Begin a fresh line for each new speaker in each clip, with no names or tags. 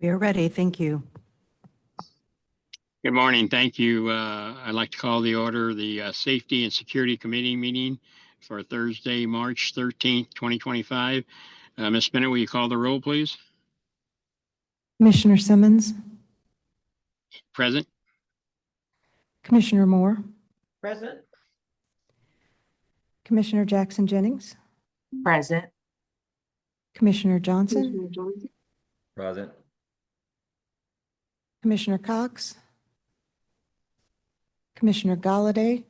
We are ready. Thank you.
Good morning. Thank you. I'd like to call the order the Safety and Security Committee meeting for Thursday, March 13th, 2025. Ms. Bennett, will you call the roll, please?
Commissioner Simmons,
Present.
Commissioner Moore,
Present.
Commissioner Jackson Jennings,
Present.
Commissioner Johnson,
Present.
Commissioner Cox, Commissioner Galladay,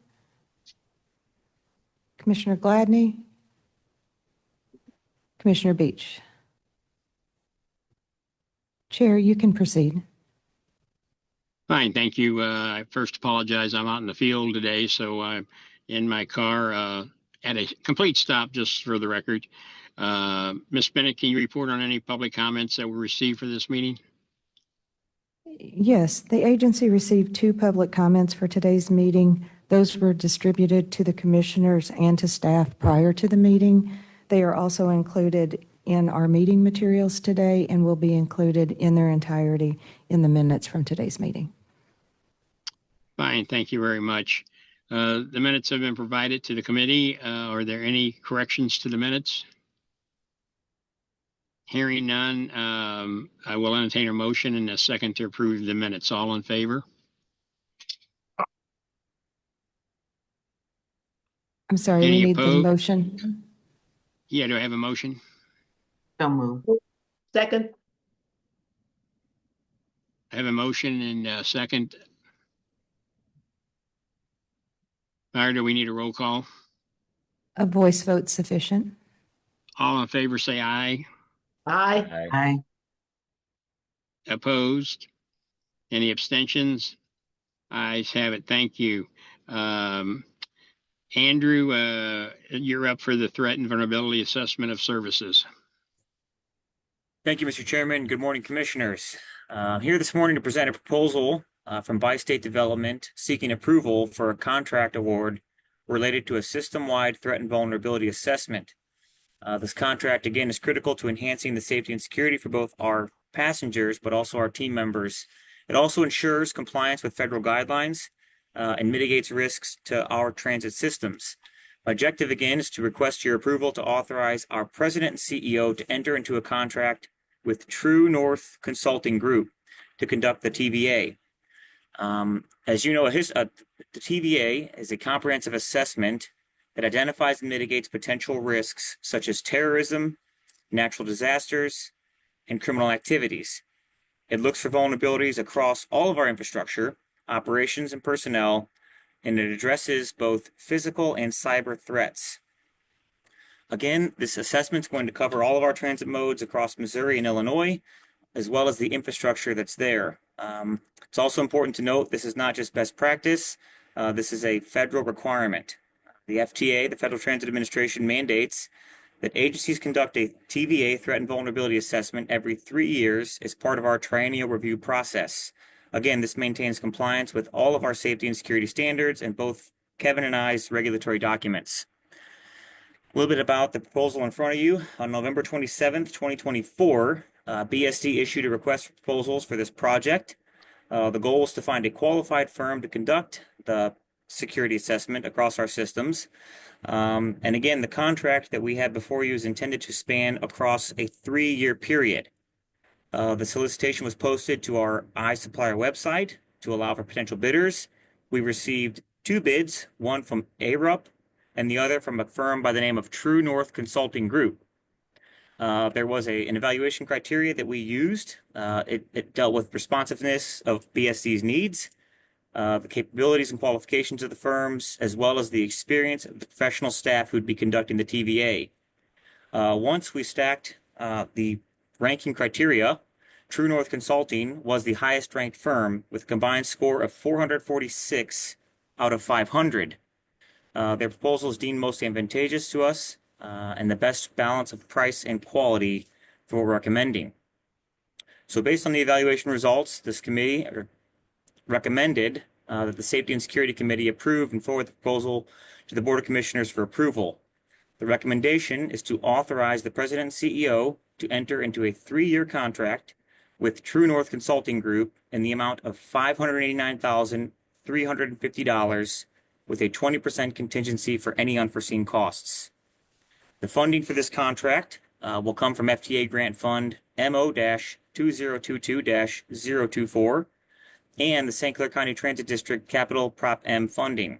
Commissioner Gladney, Commissioner Beach. Chair, you can proceed.
Fine. Thank you. I first apologize. I'm out in the field today, so I'm in my car at a complete stop, just for the record. Ms. Bennett, can you report on any public comments that were received for this meeting?
Yes, the agency received 2 public comments for today's meeting. Those were distributed to the commissioners and to staff prior to the meeting. They are also included in our meeting materials today and will be included in their entirety in the minutes from today's meeting.
Fine. Thank you very much. The minutes have been provided to the committee. Are there any corrections to the minutes? Hearing none, I will entertain a motion and a second to approve the minutes. All in favor?
I'm sorry,
Any
we need the
opposed?
motion.
Yeah, do I have a motion?
So moved. Second.
I have a motion and a second. Or do we need a roll call?
A voice vote sufficient.
All in favor, say aye.
Aye. Aye.
Opposed? Any abstentions? Ayes have it. Thank you. Andrew, you're up for the threat and vulnerability assessment of services.
Thank you, Mr. Chairman. Good morning, Commissioners. I'm here this morning to present a proposal from Bi-State Development seeking approval for a contract award related to a system-wide threat and vulnerability assessment. This contract, again, is critical to enhancing the safety and security for both our passengers, but also our team members. It also ensures compliance with federal guidelines and mitigates risks to our transit systems. My objective, again, is to request your approval to authorize our president and CEO to enter into a contract with True North Consulting Group to conduct the TVA. As you know, the TVA is a comprehensive assessment that identifies and mitigates potential risks such as terrorism, natural disasters, and criminal activities. It looks for vulnerabilities across all of our infrastructure, operations, and personnel, and it addresses both physical and cyber threats. Again, this assessment is going to cover all of our transit modes across Missouri and Illinois, as well as the infrastructure that's there. It's also important to note this is not just best practice. This is a federal requirement. The FTA, the Federal Transit Administration, mandates that agencies conduct a TVA threat and vulnerability assessment every 3 years as part of our triennial review process. Again, this maintains compliance with all of our safety and security standards and both Kevin and I's regulatory documents. A little bit about the proposal in front of you. On November 27th, 2024, BSD issued a request for proposals for this project. The goal is to find a qualified firm to conduct the security assessment across our systems. And again, the contract that we have before you is intended to span across a 3-year period. The solicitation was posted to our iSupplier website to allow for potential bidders. We received 2 bids, one from ARUP and the other from a firm by the name of True North Consulting Group. There was an evaluation criteria that we used. It dealt with responsiveness of BSD's needs, the capabilities and qualifications of the firms, as well as the experience of the professional staff who'd be conducting the TVA. Once we stacked the ranking criteria, True North Consulting was the highest ranked firm with a combined score of 446 out of 500. Their proposal is deemed most advantageous to us and the best balance of price and quality for what we're recommending. So based on the evaluation results, this committee recommended that the Safety and Security Committee approve and forward the proposal to the Board of Commissioners for approval. The recommendation is to authorize the President and CEO to enter into a 3-year contract with True North Consulting Group in the amount of $589,350 with a 20% contingency for any unforeseen costs. The funding for this contract will come from FTA Grant Fund MO-2022-024 and the St. Clair County Transit District Capital Prop M funding.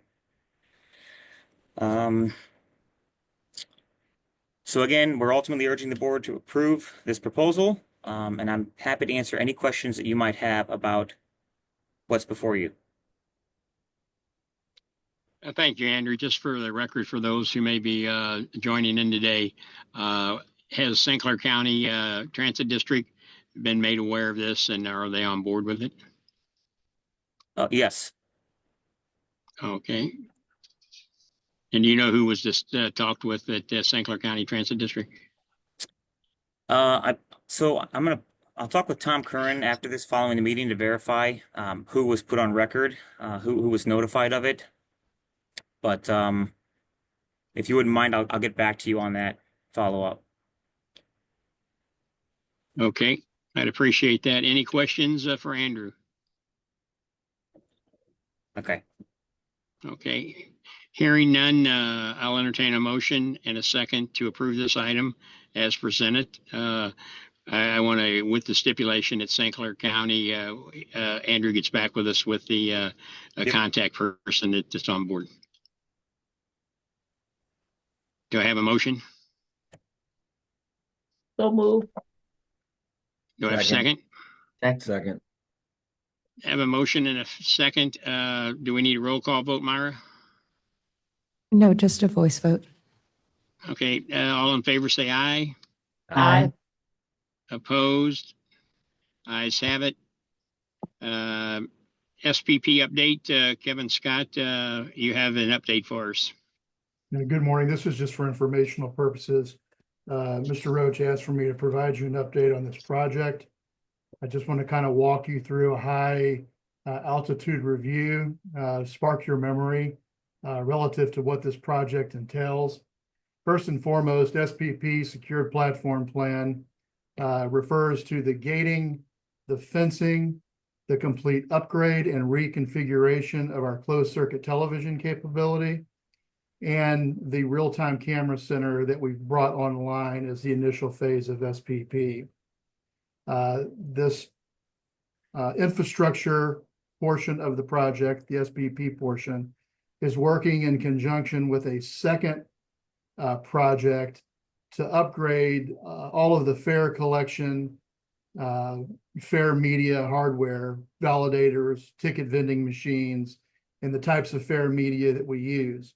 So again, we're ultimately urging the board to approve this proposal, and I'm happy to answer any questions that you might have about what's before you.
Thank you, Andrew. Just for the record, for those who may be joining in today, has St. Clair County Transit District been made aware of this, and are they on board with it?
Yes.
Okay. And do you know who was just talked with at St. Clair County Transit District?
I'll talk with Tom Curran after this, following the meeting, to verify who was put on record, who was notified of it. But if you wouldn't mind, I'll get back to you on that follow-up.
Okay, I'd appreciate that. Any questions for Andrew?
Okay.
Okay. Hearing none, I'll entertain a motion and a second to approve this item as presented. I want to, with the stipulation at St. Clair County, Andrew gets back with us with the contact person that's on board. Do I have a motion?
So move.
Do I have a second?
Second.
I have a motion and a second. Do we need a roll call vote, Myra?
No, just a voice vote.
Okay, all in favor say aye.
Aye.
Opposed? Ayes have it. SPP update, Kevin Scott, you have an update for us.
Good morning. This is just for informational purposes. Mr. Roach asked for me to provide you an update on this project. I just want to kind of walk you through a high altitude review, spark your memory relative to what this project entails. First and foremost, SPP, Secured Platform Plan, refers to the gating, the fencing, the complete upgrade and reconfiguration of our closed circuit television capability, and the real-time camera center that we've brought online as the initial phase of SPP. This infrastructure portion of the project, the SPP portion, is working in conjunction with a second project to upgrade all of the fare collection, fare media hardware, validators, ticket vending machines, and the types of fare media that we use.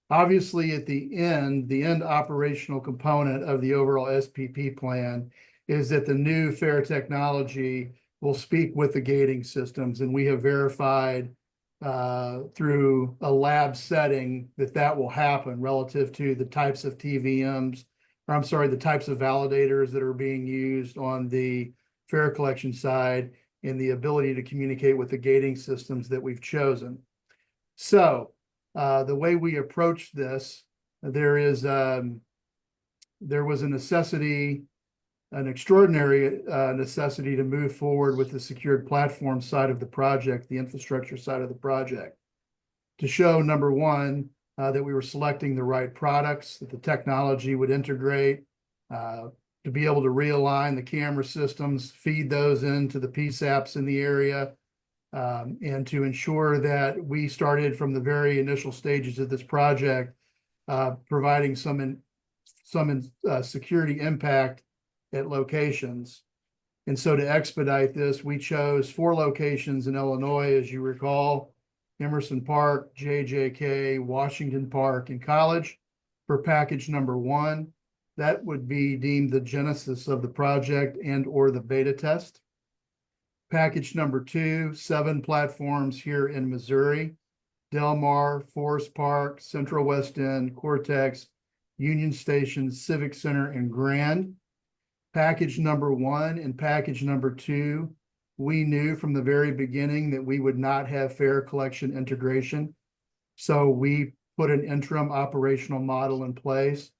Obviously, at the end operational component of the overall SPP plan is that the new fare technology will speak with the gating systems, and we have verified through a lab setting that will happen relative to the types of TVMs, or I'm sorry, the types of validators that are being used on the fare collection side, and the ability to communicate with the gating systems that we've chosen. So the way we approach this, there was a necessity, an extraordinary necessity to move forward with the secured platform side of the project, the infrastructure side of the project, to show, number one, that we were selecting the right products, that the technology would integrate, to be able to realign the camera systems, feed those into the PSAPs in the area, and to ensure that we started from the very initial stages of this project, providing some security impact at locations. And so to expedite this, we chose 4 locations in Illinois, as you recall: Emerson Park, JJK, Washington Park, and College for package number 1. That would be deemed the genesis of the project and or the beta test. Package number 2, 7 platforms here in Missouri: Del Mar, Forest Park, Central West End, Cortex, Union Station, Civic Center, and Grand. Package number 1 and package number 2, we knew from the very beginning that we would not have fare collection integration. So we put an interim operational model in place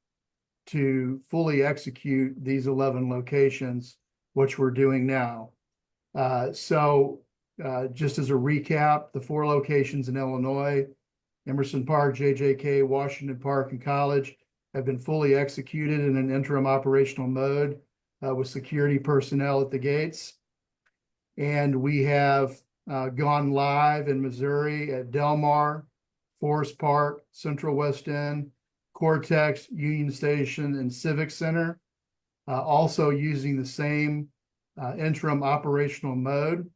to fully execute these 11 locations, which we're doing now. Just as a recap, the 4 locations in Illinois, Emerson Park, JJK, Washington Park, and College, have been fully executed in an interim operational mode with security personnel at the gates. And we have gone live in Missouri at Del Mar, Forest Park, Central West End, Cortex, Union Station, and Civic Center, also using the same interim operational mode.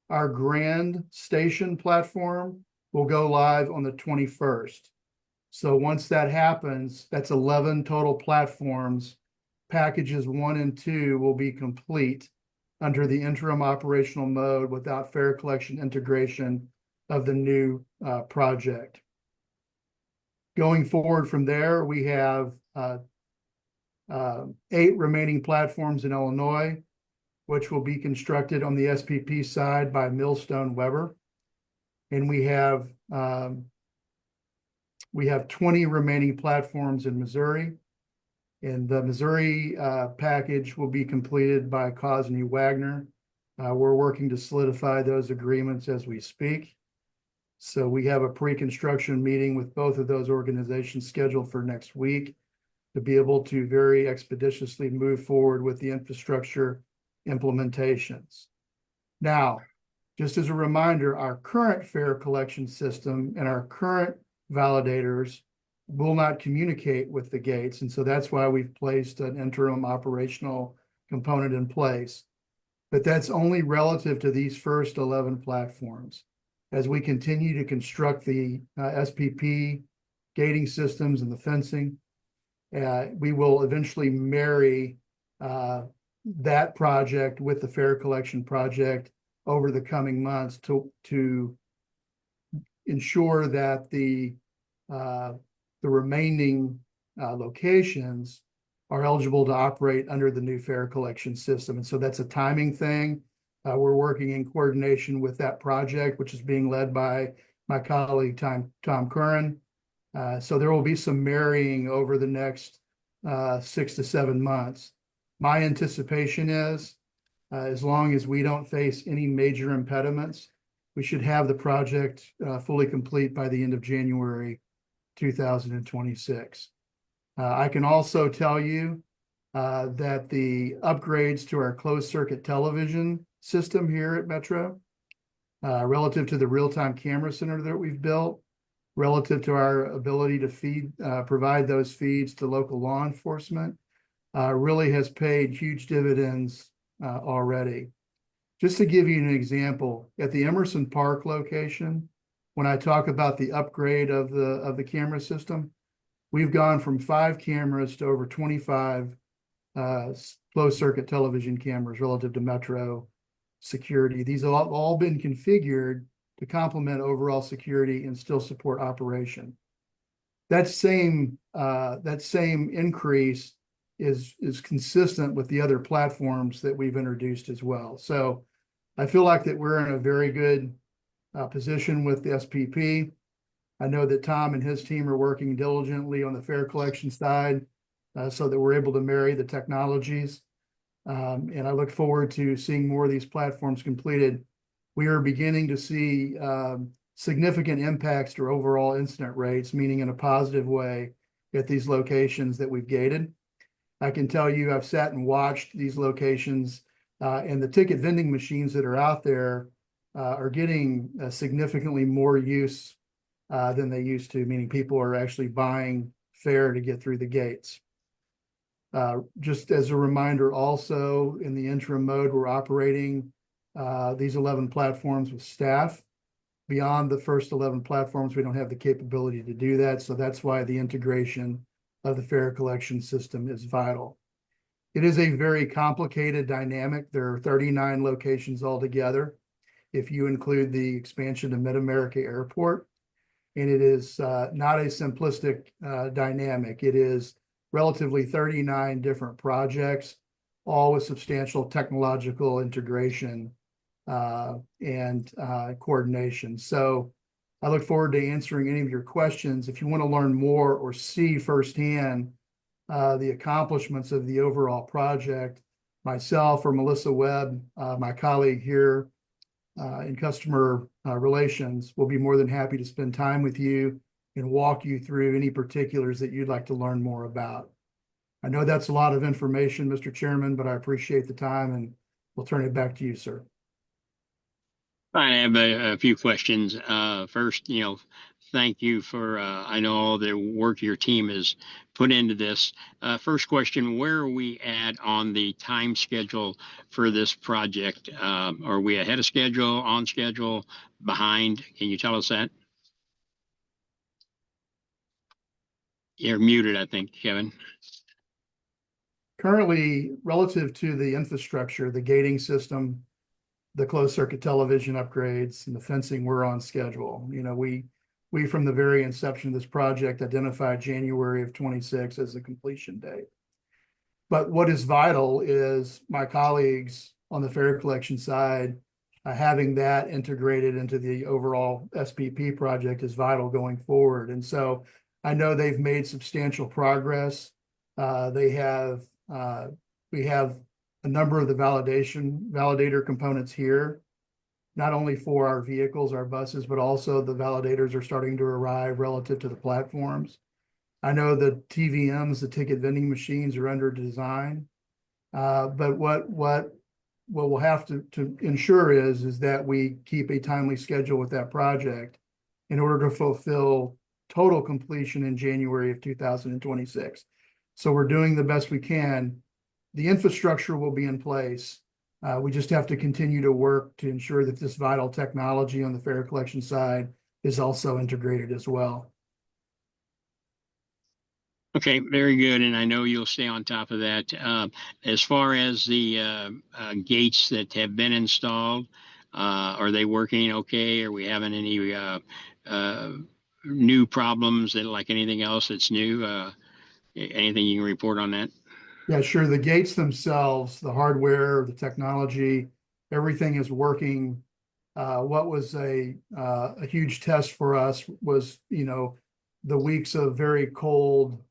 Our Grand Station platform will go live on the 21st. So once that happens, that's 11 total platforms. Packages 1 and 2 will be complete under the interim operational mode without fare collection integration of the new project. Going forward from there, we have 8 remaining platforms in Illinois, which will be constructed on the SPP side by Millstone Weber. And we have 20 remaining platforms in Missouri. And the Missouri package will be completed by Cosney Wagner. We're working to solidify those agreements as we speak. So we have a pre-construction meeting with both of those organizations scheduled for next week to be able to very expeditiously move forward with the infrastructure implementations. Now, just as a reminder, our current fare collection system and our current validators will not communicate with the gates. And so that's why we've placed an interim operational component in place. But that's only relative to these first 11 platforms. As we continue to construct the SPP gating systems and the fencing, we will eventually marry that project with the fare collection project over the coming months to ensure that the remaining locations are eligible to operate under the new fare collection system. And so that's a timing thing. We're working in coordination with that project, which is being led by my colleague, Tom Curran. So there will be some marrying over the next 6 to 7 months. My anticipation is, as long as we don't face any major impediments, we should have the project fully complete by the end of January 2026. I can also tell you that the upgrades to our closed circuit television system here at Metro, relative to the real-time camera center that we've built, relative to our ability to provide those feeds to local law enforcement, really has paid huge dividends already. Just to give you an example, at the Emerson Park location, when I talk about the upgrade of the camera system, we've gone from 5 cameras to over 25 closed circuit television cameras relative to Metro security. These have all been configured to complement overall security and still support operation. That same increase is consistent with the other platforms that we've introduced as well. So I feel like that we're in a very good position with the SPP. I know that Tom and his team are working diligently on the fare collection side so that we're able to marry the technologies. And I look forward to seeing more of these platforms completed. We are beginning to see significant impacts to overall incident rates, meaning in a positive way at these locations that we've gated. I can tell you I've sat and watched these locations and the ticket vending machines that are out there are getting significantly more use than they used to, meaning people are actually buying fare to get through the gates. Just as a reminder, also in the interim mode, we're operating these 11 platforms with staff. Beyond the first 11 platforms, we don't have the capability to do that. So that's why the integration of the fare collection system is vital. It is a very complicated dynamic. There are 39 locations altogether, if you include the expansion to Mid-America Airport. And it is not a simplistic dynamic. It is relatively 39 different projects, all with substantial technological integration and coordination. So I look forward to answering any of your questions. If you want to learn more or see firsthand the accomplishments of the overall project, myself or Melissa Webb, my colleague here in customer relations, will be more than happy to spend time with you and walk you through any particulars that you'd like to learn more about. I know that's a lot of information, Mr. Chairman, but I appreciate the time, and we'll turn it back to you, sir.
I have a few questions. First, thank you for, I know all the work your team has put into this. First question, where are we at on the time schedule for this project? Are we ahead of schedule, on schedule, behind? Can you tell us that? You're muted, I think, Kevin.
Currently, relative to the infrastructure, the gating system, the closed circuit television upgrades, and the fencing, we're on schedule. We from the very inception of this project identified January of 26 as the completion date. But what is vital is my colleagues on the fare collection side, having that integrated into the overall SPP project is vital going forward. And so I know they've made substantial progress. We have a number of the validator components here, not only for our vehicles, our buses, but also the validators are starting to arrive relative to the platforms. I know the TVMs, the ticket vending machines, are under design. But what we'll have to ensure is that we keep a timely schedule with that project in order to fulfill total completion in January of 2026. So we're doing the best we can. The infrastructure will be in place. We just have to continue to work to ensure that this vital technology on the fare collection side is also integrated as well.
Okay, very good. And I know you'll stay on top of that. As far as the gates that have been installed, are they working okay? Are we having any new problems that, like anything else that's new? Anything you can report on that?
Yeah, sure. The gates themselves, the hardware, the technology, everything is working. What was a huge test for us was, the weeks of very cold,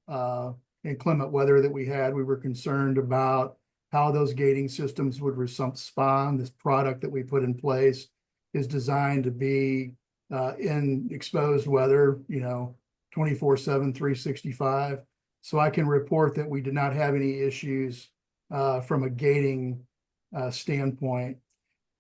inclement weather that we had. We were concerned about how those gating systems would respond. This product that we put in place is designed to be in exposed weather, 24/7, 365. So I can report that we did not have any issues from a gating standpoint.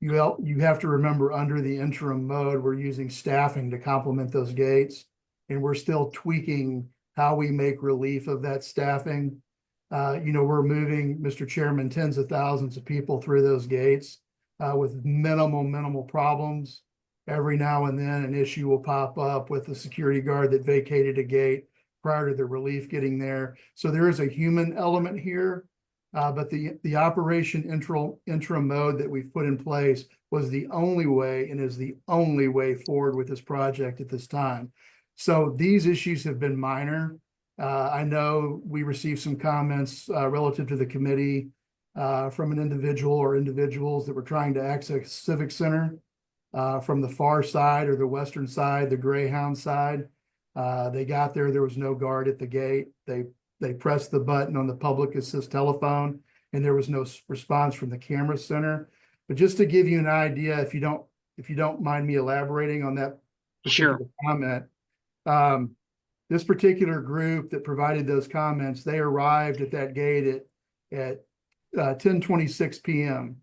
You have to remember, under the interim mode, we're using staffing to complement those gates, and we're still tweaking how we make relief of that staffing. We're moving, Mr. Chairman, tens of thousands of people through those gates with minimal problems. Every now and then an issue will pop up with the security guard that vacated a gate prior to the relief getting there. So there is a human element here, but the operation interim mode that we've put in place was the only way and is the only way forward with this project at this time. So these issues have been minor. I know we received some comments relative to the committee from an individual or individuals that were trying to access Civic Center from the far side or the western side, the Greyhound side. They got there was no guard at the gate. They pressed the button on the public assist telephone, and there was no response from the camera center. But just to give you an idea, if you don't mind me elaborating on that particular comment, this particular group that provided those comments, they arrived at that gate at 10:26 p.m.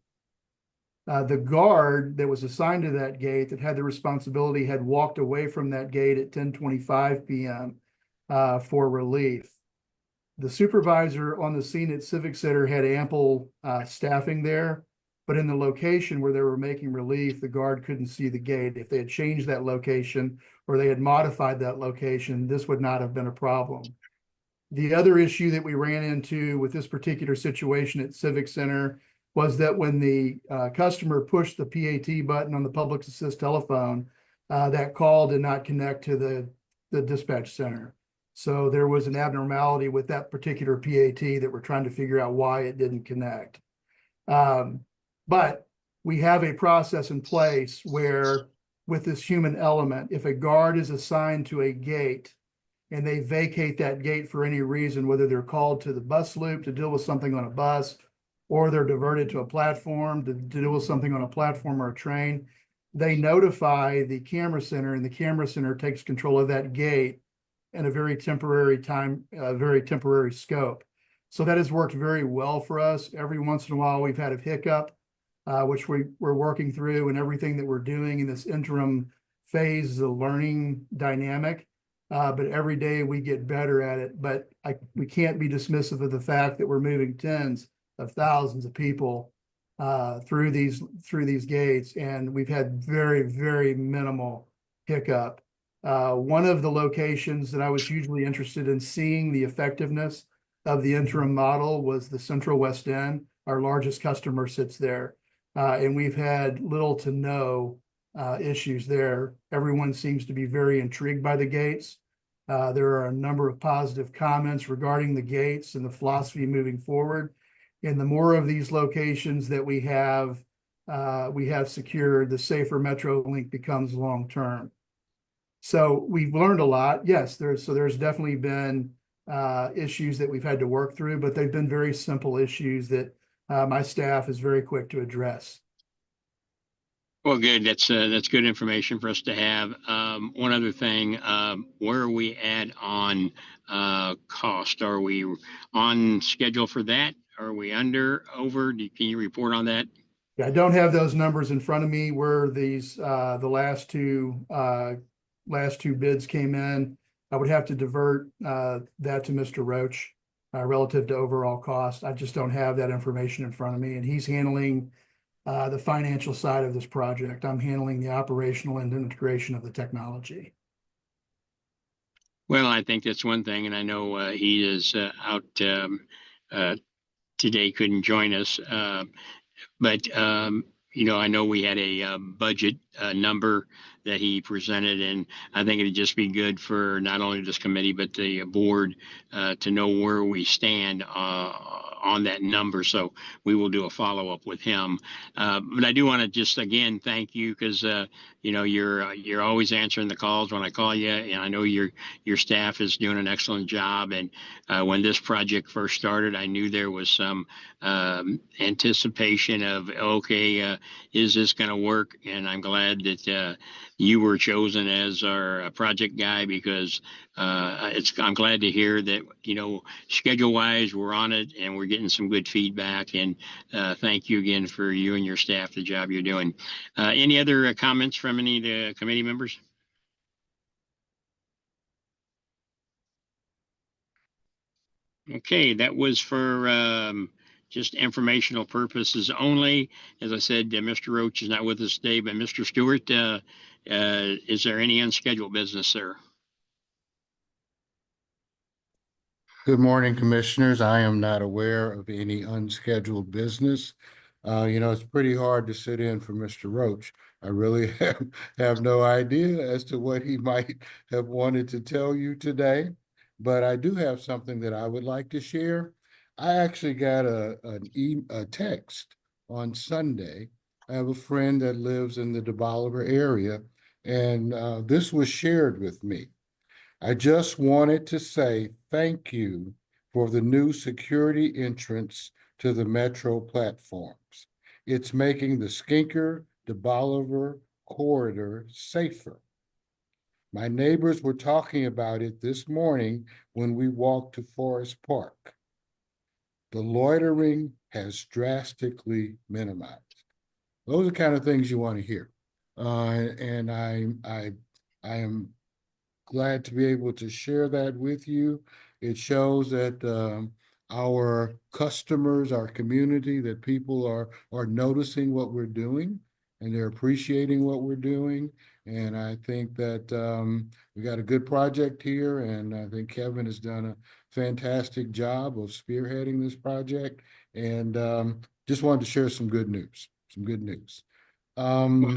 The guard that was assigned to that gate that had the responsibility had walked away from that gate at 10:25 p.m. For relief. The supervisor on the scene at Civic Center had ample staffing there, but in the location where they were making relief, the guard couldn't see the gate. If they had changed that location or they had modified that location, this would not have been a problem. The other issue that we ran into with this particular situation at Civic Center was that when the customer pushed the PAT button on the public assist telephone, that call did not connect to the dispatch center. So there was an abnormality with that particular PAT that we're trying to figure out why it didn't connect. But we have a process in place where, with this human element, if a guard is assigned to a gate and they vacate that gate for any reason, whether they're called to the bus loop to deal with something on a bus, or they're diverted to a platform to deal with something on a platform or a train, they notify the camera center, and the camera center takes control of that gate in a very temporary scope. So that has worked very well for us. Every once in a while, we've had a hiccup, which we're working through, and everything that we're doing in this interim phase is a learning dynamic. But every day we get better at it. But we can't be dismissive of the fact that we're moving tens of thousands of people through these gates, and we've had very, very minimal hiccup. One of the locations that I was hugely interested in seeing the effectiveness of the interim model was the Central West End. Our largest customer sits there, and we've had little to no issues there. Everyone seems to be very intrigued by the gates. There are a number of positive comments regarding the gates and the philosophy moving forward. And the more of these locations that we have secured, the safer MetroLink becomes long-term. So we've learned a lot. Yes, there's definitely been issues that we've had to work through, but they've been very simple issues that my staff is very quick to address.
Well, good. That's good information for us to have. One other thing, where are we at on cost? Are we on schedule for that? Are we under, over? Can you report on that?
Yeah, I don't have those numbers in front of me where these the last two bids came in. I would have to divert that to Mr. Roach relative to overall cost. I just don't have that information in front of me, and he's handling the financial side of this project. I'm handling the operational and integration of the technology.
Well, I think that's one thing, and I know he is out today, couldn't join us. But I know we had a budget number that he presented, and I think it'd just be good for not only this committee but the board to know where we stand on that number. So we will do a follow-up with him. But I do want to just again thank you, because you're always answering the calls when I call you, and I know your staff is doing an excellent job. And when this project first started, I knew there was some anticipation of, okay, is this going to work? And I'm glad that you were chosen as our project guy, because I'm glad to hear that schedule wise we're on it and we're getting some good feedback. And thank you again for you and your staff, the job you're doing. Any other comments from any of the committee members? Okay, that was for just informational purposes only. As I said, Mr. Roach is not with us today, but Mr. Stewart, is there any unscheduled business, sir?
Good morning, Commissioners. I am not aware of any unscheduled business. It's pretty hard to sit in for Mr. Roach. I really have no idea as to what he might have wanted to tell you today, but I do have something that I would like to share. I actually got a text on Sunday. I have a friend that lives in the DeBoliver area, and this was shared with me. I just wanted to say thank you for the new security entrance to the Metro platforms. It's making the Skinker-DeBoliver corridor safer. My neighbors were talking about it this morning when we walked to Forest Park. The loitering has drastically minimized. Those are the kind of things you want to hear. And I am glad to be able to share that with you. It shows that our customers, our community, that people are noticing what we're doing and they're appreciating what we're doing. And I think that we got a good project here, and I think Kevin has done a fantastic job of spearheading this project. And just wanted to share some good news.
Well,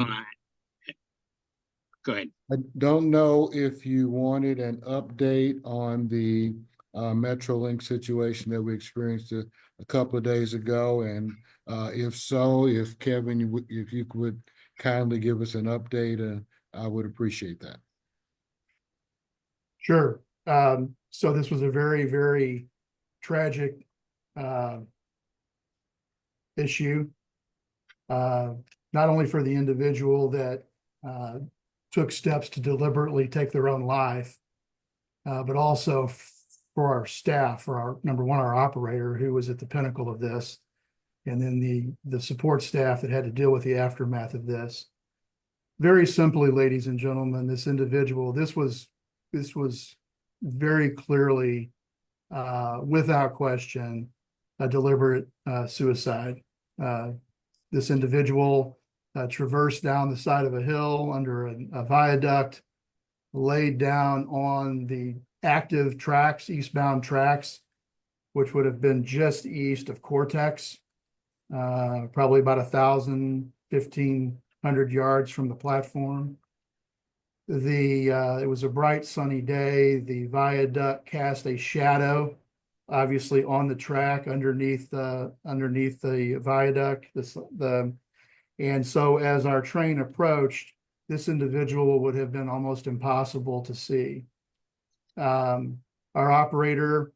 go ahead.
I don't know if you wanted an update on the MetroLink situation that we experienced a couple of days ago, and if so, if Kevin, if you could kindly give us an update, I would appreciate that.
Sure. So this was a very, very tragic issue. Not only for the individual that took steps to deliberately take their own life, but also for our staff, for our, number one, our operator, who was at the pinnacle of this, and then the support staff that had to deal with the aftermath of this. Very simply, ladies and gentlemen, this individual, this was very clearly, without question, a deliberate suicide. This individual traversed down the side of a hill under a viaduct, laid down on the active tracks, eastbound tracks, which would have been just east of Cortex, probably about 1,500 yards from the platform. It was a bright sunny day. The viaduct cast a shadow, obviously on the track underneath the viaduct. And so as our train approached, this individual would have been almost impossible to see. Our operator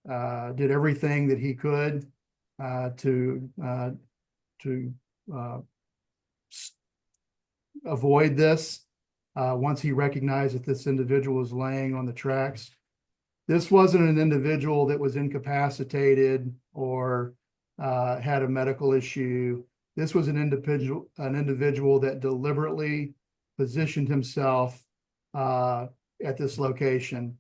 did everything that he could to avoid this. Once he recognized that this individual was laying on the tracks. This wasn't an individual that was incapacitated or had a medical issue. This was an individual that deliberately positioned himself at this location.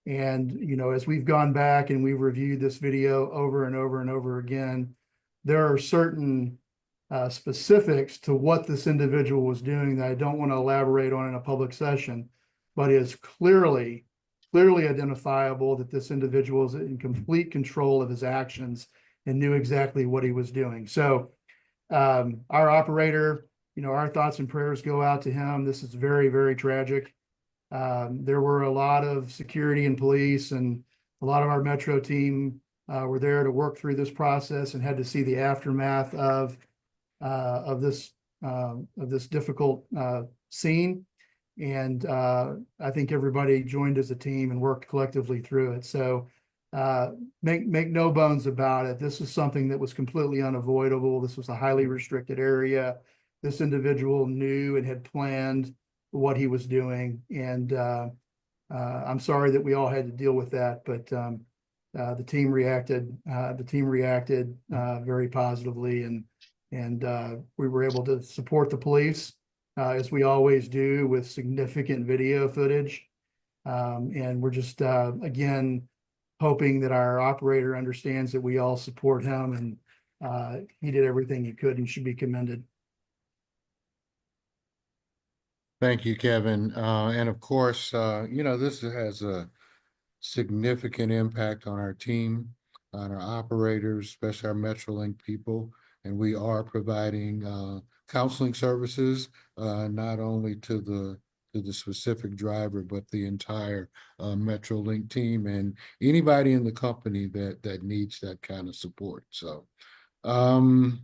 And, you know, as we've gone back and we've reviewed this video over and over and over again, there are certain specifics to what this individual was doing that I don't want to elaborate on in a public session, but is clearly identifiable that this individual is in complete control of his actions and knew exactly what he was doing. So our operator, you know, our thoughts and prayers go out to him. This is very, very tragic. There were a lot of security and police and a lot of our Metro team were there to work through this process and had to see the aftermath of this difficult scene. And I think everybody joined as a team and worked collectively through it. So make no bones about it. This is something that was completely unavoidable. This was a highly restricted area. This individual knew and had planned what he was doing. And I'm sorry that we all had to deal with that, but the team reacted very positively, and we were able to support the police as we always do with significant video footage. And we're just again hoping that our operator understands that we all support him, and he did everything he could and should be commended.
Thank you, Kevin. And of course, you know, this has a significant impact on our team, on our operators, especially our MetroLink people. And we are providing counseling services, not only to the specific driver, but the entire MetroLink team and anybody in the company that needs that kind of support. So, you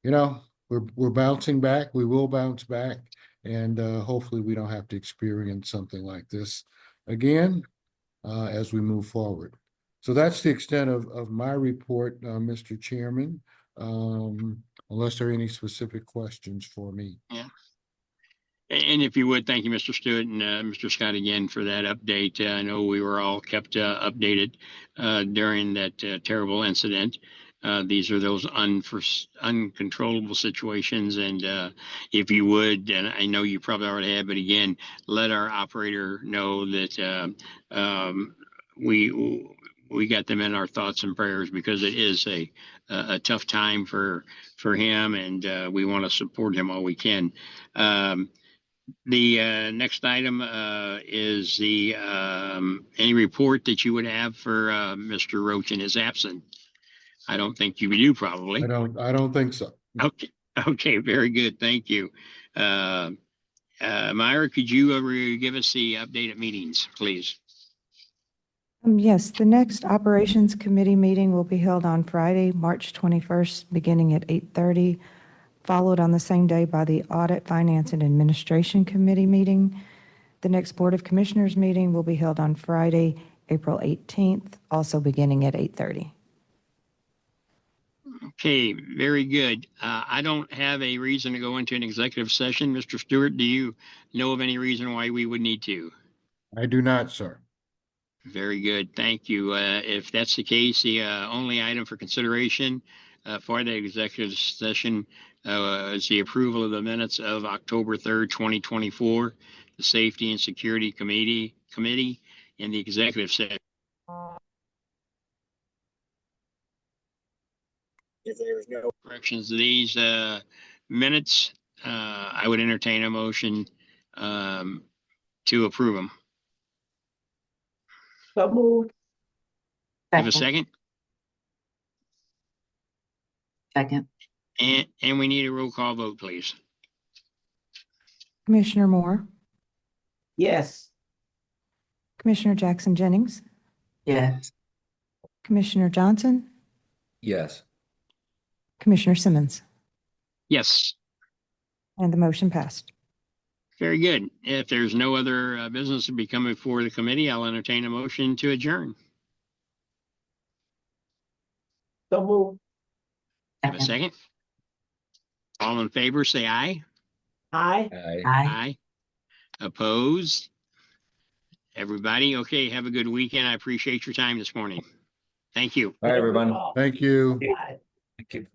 know, we're bouncing back. We will bounce back. And hopefully we don't have to experience something like this again as we move forward. So that's the extent of my report, Mr. Chairman, unless there are any specific questions for me.
Yeah. And if you would, thank you, Mr. Stewart and Mr. Scott again for that update. I know we were all kept updated during that terrible incident. These are those uncontrollable situations. And if you would, and I know you probably already have, but again, let our operator know that we got them in our thoughts and prayers, because it is a tough time for him, and we want to support him all we can. The next item is the any report that you would have for Mr. Roach in his absence. I don't think you do, probably.
I don't think so.
Okay, very good. Thank you. Myra, could you give us the updated meetings, please?
Yes, the next Operations Committee meeting will be held on Friday, March 21st, beginning at 8:30, followed on the same day by the Audit, Finance, and Administration Committee meeting. The next Board of Commissioners meeting will be held on Friday, April 18th, also beginning at 8:30.
Okay, very good. I don't have a reason to go into an executive session. Mr. Stewart, do you know of any reason why we would need to?
I do not, sir.
Very good. Thank you. If that's the case, the only item for consideration for the executive session is the approval of the minutes of October 3rd, 2024, the Safety and Security Committee in the executive session. If there's no corrections to these minutes, I would entertain a motion to approve them.
So moved.
Have a second?
Second.
And we need a roll call vote, please.
Commissioner Moore,
Yes.
Commissioner Jackson Jennings,
Yes.
Commissioner Johnson,
Yes.
Commissioner Simmons,
Yes.
and the motion passed.
Very good. If there's no other business to be coming before the committee, I'll entertain a motion to adjourn.
So moved.
Have a second? All in favor, say aye.
Aye.
Aye.
Aye. Opposed? Everybody, okay, have a good weekend. I appreciate your time this morning. Thank you.
Bye, everyone.
Thank you.
Aye.
Thank you.